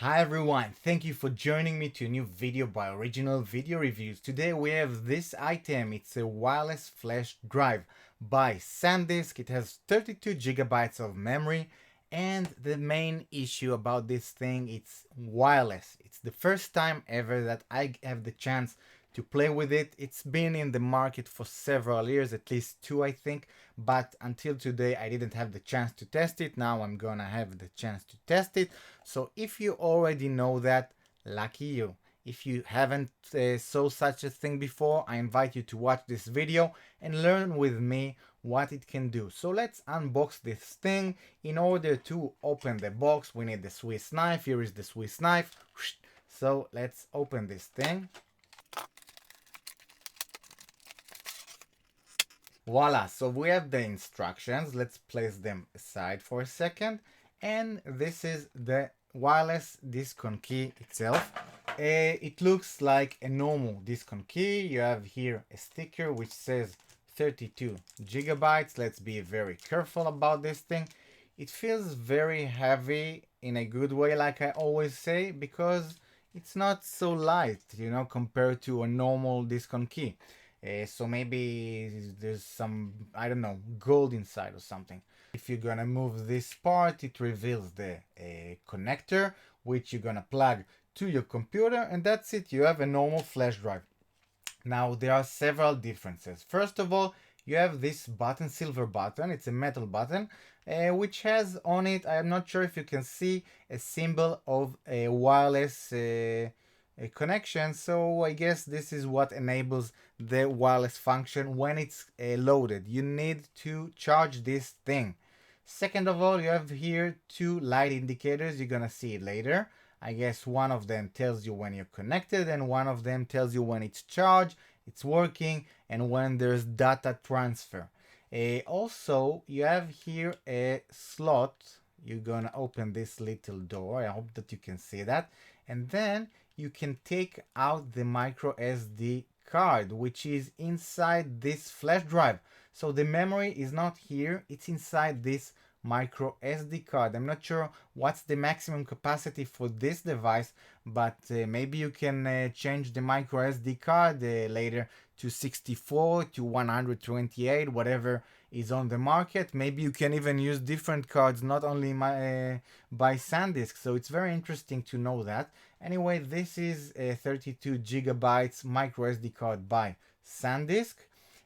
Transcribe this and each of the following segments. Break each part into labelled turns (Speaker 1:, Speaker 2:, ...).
Speaker 1: Hi everyone, thank you for joining me to a new video by Original Video Reviews. Today we have this item. It's a wireless flash drive by Sandisk. It has 32 gigabytes of memory, and the main issue about this thing, it's wireless. It's the first time ever that I have the chance to play with it. It's been in the market for several years, at least two I think, but until today I didn't have the chance to test it. Now I'm gonna have the chance to test it. So if you already know that, lucky you. If you haven't saw such a thing before, I invite you to watch this video and learn with me what it can do. So let's unbox this thing. In order to open the box, we need the Swiss knife. Here is the Swiss knife. So let's open this thing. Voila, so we have the instructions. Let's place them aside for a second. And this is the wireless discon key itself. It looks like a normal discon key. You have here a sticker which says 32 gigabytes. Let's be very careful about this thing. It feels very heavy in a good way, like I always say, because it's not so light, compared to a normal discon key. So maybe there's some, I don't know, gold inside or something. If you're gonna move this part, it reveals the connector, which you're gonna plug to your computer, and that's it. You have a normal flash drive. Now, there are several differences. First of all, you have this button, silver button. It's a metal button, which has on it, I'm not sure if you can see, a symbol of a wireless a connection. So I guess this is what enables the wireless function when it's loaded. You need to charge this thing. Second of all, you have here two light indicators. You're gonna see it later. I guess one of them tells you when you're connected and one of them tells you when it's charged, it's working, and when there's data transfer. Also, you have here a slot. You're gonna open this little door. I hope that you can see that. And then you can take out the MicroSd card, which is inside this flash drive. So the memory is not here, it's inside this MicroSd card. I'm not sure what's the maximum capacity for this device, but maybe you can change the MicroSd card later to 64, to 128, whatever is on the market. Maybe you can even use different cards, not only by Sandisk. So it's very interesting to know that. Anyway, this is a 32 gigabytes MicroSd card by Sandisk,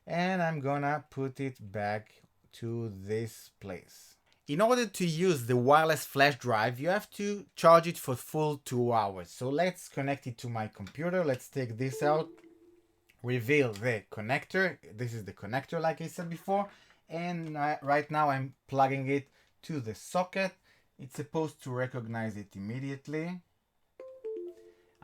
Speaker 1: and I'm gonna put it back to this place. In order to use the wireless flash drive, you have to charge it for full 2 hours. So let's connect it to my computer. Let's take this out, reveal the connector. This is the connector, like I said before, and right now I'm plugging it to the socket. It's supposed to recognize it immediately.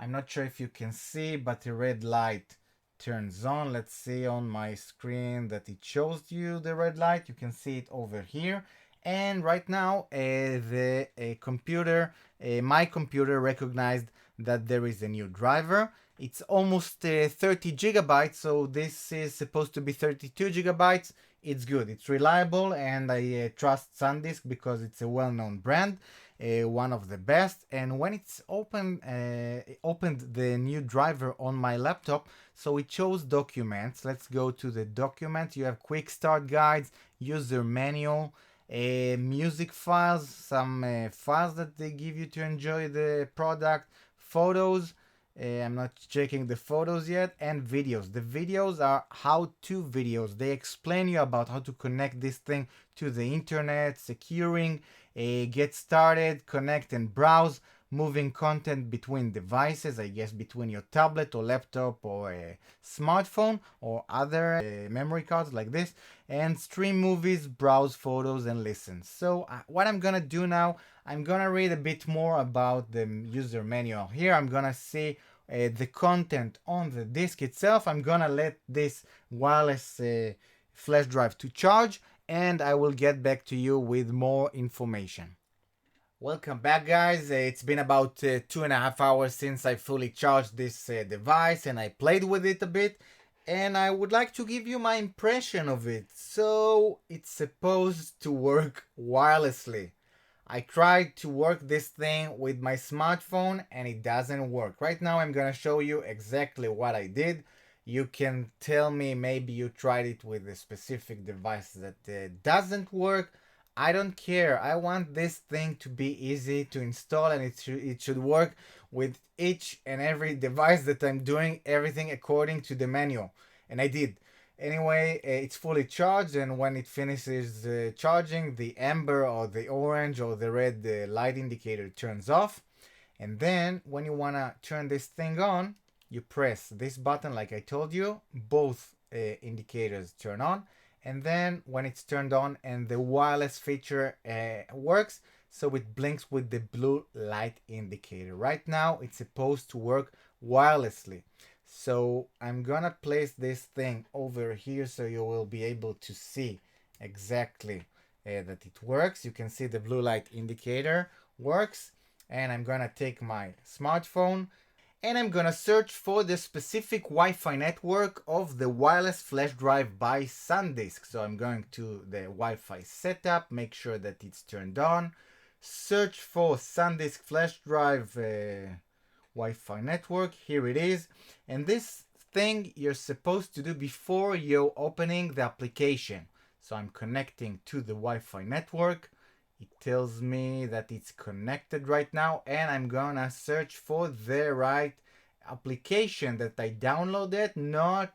Speaker 1: I'm not sure if you can see, but the red light turns on. Let's see on my screen that it shows you the red light. You can see it over here. And right now, the computer, my computer recognized that there is a new driver. It's almost 30 gigabytes, so this is supposed to be 32 gigabytes. It's good, it's reliable, and I trust Sandisk because it's a well-known brand. One of the best. And when it's opened the new driver on my laptop, so it shows documents. Let's go to the document. You have quick start guides, user manual, music files, some files that they give you to enjoy the product, photos. I'm not checking the photos yet, and videos. The videos are how-to videos. They explain you about how to connect this thing to the internet, securing, get started, connect and browse, moving content between devices, I guess between your tablet or laptop or a smartphone or other memory cards like this, and stream movies, browse photos, and listen. So what I'm gonna do now, I'm gonna read a bit more about the user manual. Here I'm gonna see the content on the disk itself. I'm gonna let this wireless flash drive to charge, and I will get back to you with more information. Welcome back, guys. It's been about 2.5 hours since I fully charged this device and I played with it a bit, and I would like to give you my impression of it. So it's supposed to work wirelessly. I tried to work this thing with my smartphone and it doesn't work. Right now I'm gonna show you exactly what I did. You can tell me maybe you tried it with a specific device that doesn't work. I don't care. I want this thing to be easy to install, and it should work with each and every device that I'm doing everything according to the manual. And I did. Anyway, it's fully charged, and when it finishes charging, the amber or the orange or the red light indicator turns off. And then when you want to turn this thing on, you press this button like I told you, both indicators turn on. And then when it's turned on and the wireless feature works, so it blinks with the blue light indicator. Right now it's supposed to work wirelessly. So I'm gonna place this thing over here so you will be able to see exactly that it works. You can see the blue light indicator works. And I'm gonna take my smartphone and I'm gonna search for the specific Wi-Fi network of the wireless flash drive by Sandisk. So I'm going to the Wi-Fi setup, make sure that it's turned on, search for Sandisk flash drive Wi-Fi network. Here it is. And this thing you're supposed to do before you're opening the application. So I'm connecting to the Wi-Fi network. It tells me that it's connected right now, and I'm gonna search for the right application that I downloaded.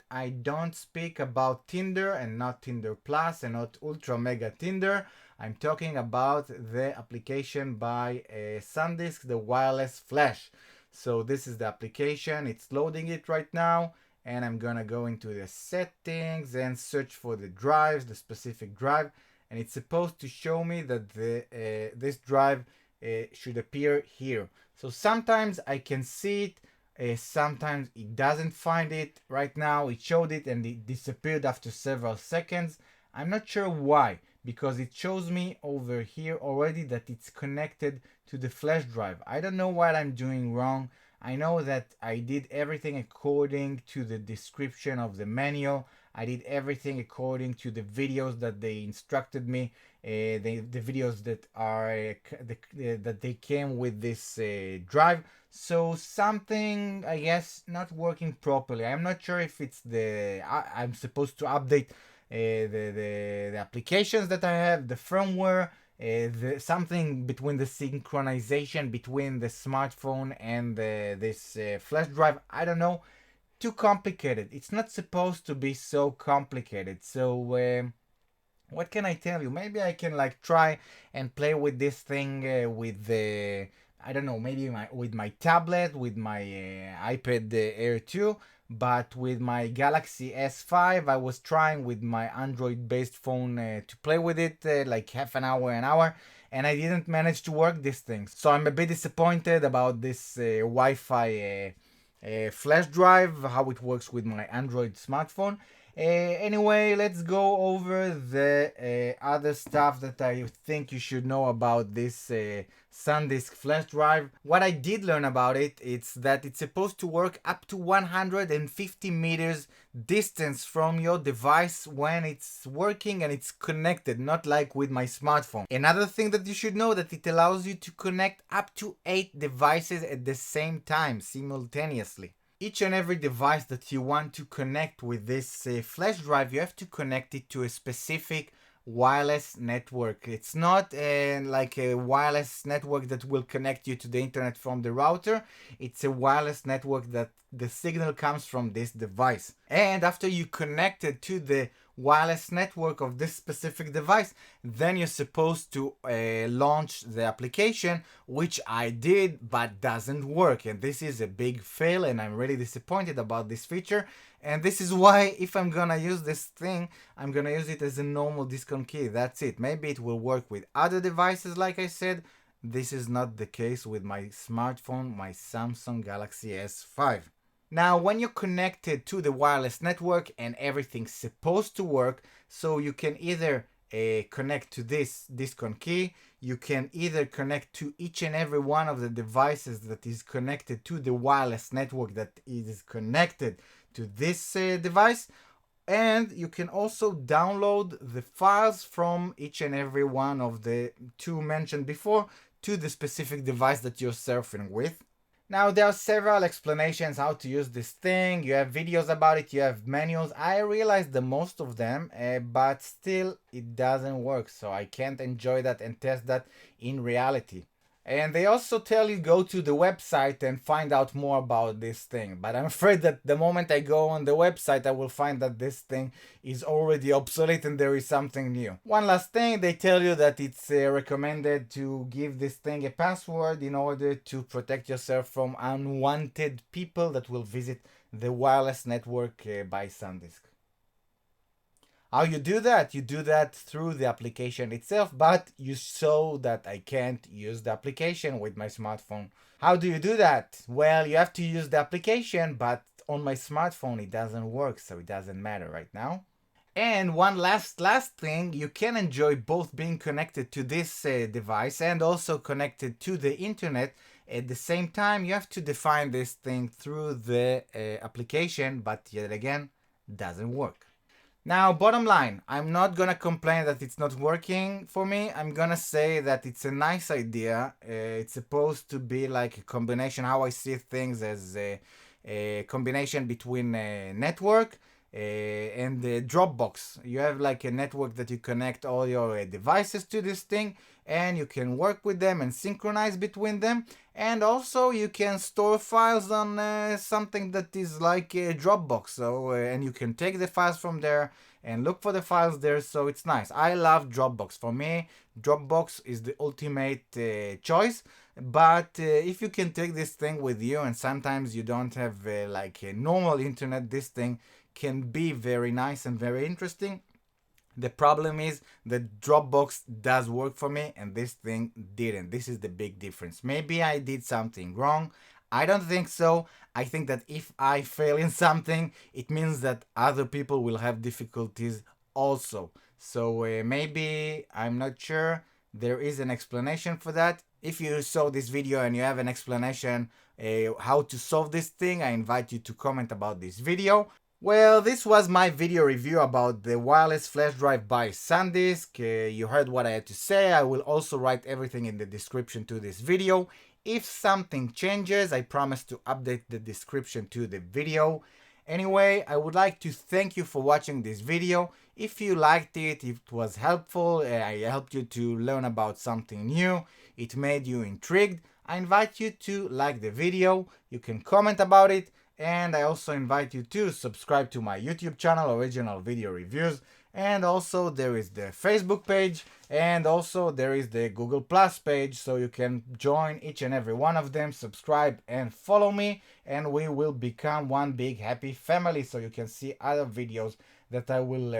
Speaker 1: I don't speak about Tinder and not Tinder Plus and not Ultra Mega Tinder. I'm talking about the application by Sandisk, the wireless flash. So this is the application. It's loading it right now, and I'm gonna go into the settings and search for the drives, the specific drive. And it's supposed to show me that this drive should appear here. So sometimes I can see it, sometimes it doesn't find it. Right now it showed it and it disappeared after several seconds. I'm not sure why, because it shows me over here already that it's connected to the flash drive. I don't know what I'm doing wrong. I know that I did everything according to the description of the manual. I did everything according to the videos that they instructed me, the videos that are that they came with this drive. So something, I guess, not working properly. I'm not sure if it's I'm supposed to update the applications that I have, the firmware, something between the synchronization between the smartphone and this flash drive. I don't know. Too complicated. It's not supposed to be so complicated. So what can I tell you? Maybe I can like try and play with this thing with the I don't know, maybe with my tablet, with my iPad Air 2. But with my Galaxy S5, I was trying with my Android-based phone to play with it like half an hour, and I didn't manage to work this thing. So I'm a bit disappointed about this Wi-Fi flash drive, how it works with my Android smartphone. Anyway, let's go over the other stuff that I think you should know about this Sandisk flash drive. What I did learn about it, it's that it's supposed to work up to 150 meters distance from your device when it's working and it's connected, not like with my smartphone. Another thing that you should know, that it allows you to connect up to 8 devices at the same time, simultaneously. Each and every device that you want to connect with this flash drive, you have to connect it to a specific wireless network. It's not like a wireless network that will connect you to the internet from the router. It's a wireless network that the signal comes from this device. And after you connect it to the wireless network of this specific device, then you're supposed to launch the application, which I did but doesn't work, and this is a big fail, and I'm really disappointed about this feature. And this is why, if I'm gonna use this thing, I'm gonna use it as a normal discon key. That's it. Maybe it will work with other devices, like I said. This is not the case with my smartphone, my Samsung Galaxy S5. Now, when you're connected to the wireless network and everything's supposed to work, so you can either connect to this discon key, you can either connect to each and every one of the devices that is connected to the wireless network that is connected to this device, And you can also download the files from each and every one of the two mentioned before to the specific device that you're surfing with. Now, there are several explanations how to use this thing. You have videos about it, you have manuals. I realized the most of them, but still it doesn't work, so I can't enjoy that and test that in reality. And they also tell you go to the website and find out more about this thing. But I'm afraid that the moment I go on the website, I will find that this thing is already obsolete and there is something new. One last thing, they tell you that it's recommended to give this thing a password in order to protect yourself from unwanted people that will visit the wireless network by Sandisk. How you do that? You do that through the application itself, but you saw that I can't use the application with my smartphone. How do you do that? Well, you have to use the application, but on my smartphone it doesn't work, so it doesn't matter right now. And one last thing, you can enjoy both being connected to this device and also connected to the internet at the same time. You have to define this thing through the application, but yet again, doesn't work. Now, bottom line, I'm not gonna complain that it's not working for me. I'm gonna say that it's a nice idea. It's supposed to be like a combination, how I see things, as a combination between a network and the Dropbox. You have like a network that you connect all your devices to this thing, and you can work with them and synchronize between them. And also you can store files on something that is like a Dropbox. So and you can take the files from there and look for the files there. So it's nice. I love Dropbox. For me, Dropbox is the ultimate choice. But if you can take this thing with you and sometimes you don't have like a normal internet, this thing can be very nice and very interesting. The problem is that Dropbox does work for me and this thing didn't. This is the big difference. Maybe I did something wrong. I don't think so. I think that if I fail in something, it means that other people will have difficulties also. So maybe, I'm not sure, there is an explanation for that. If you saw this video and you have an explanation how to solve this thing, I invite you to comment about this video. Well, this was my video review about the wireless flash drive by Sandisk. You heard what I had to say. I will also write everything in the description to this video. If something changes, I promise to update the description to the video. Anyway, I would like to thank you for watching this video. If you liked it, if it was helpful, I helped you to learn about something new, it made you intrigued, I invite you to like the video. You can comment about it. And I also invite you to subscribe to my YouTube channel, Original Video Reviews. And also there is the Facebook page, and also there is the Google Plus page, so you can join each and every one of them, subscribe and follow me, and we will become one big happy family, so you can see other videos that I will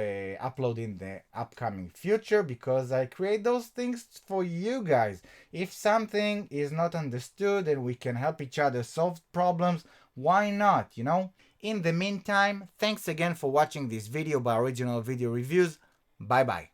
Speaker 1: upload in the upcoming future, because I create those things for you guys. If something is not understood and we can help each other solve problems, why not, you know? In the meantime, thanks again for watching this video by Original Video Reviews. Bye bye.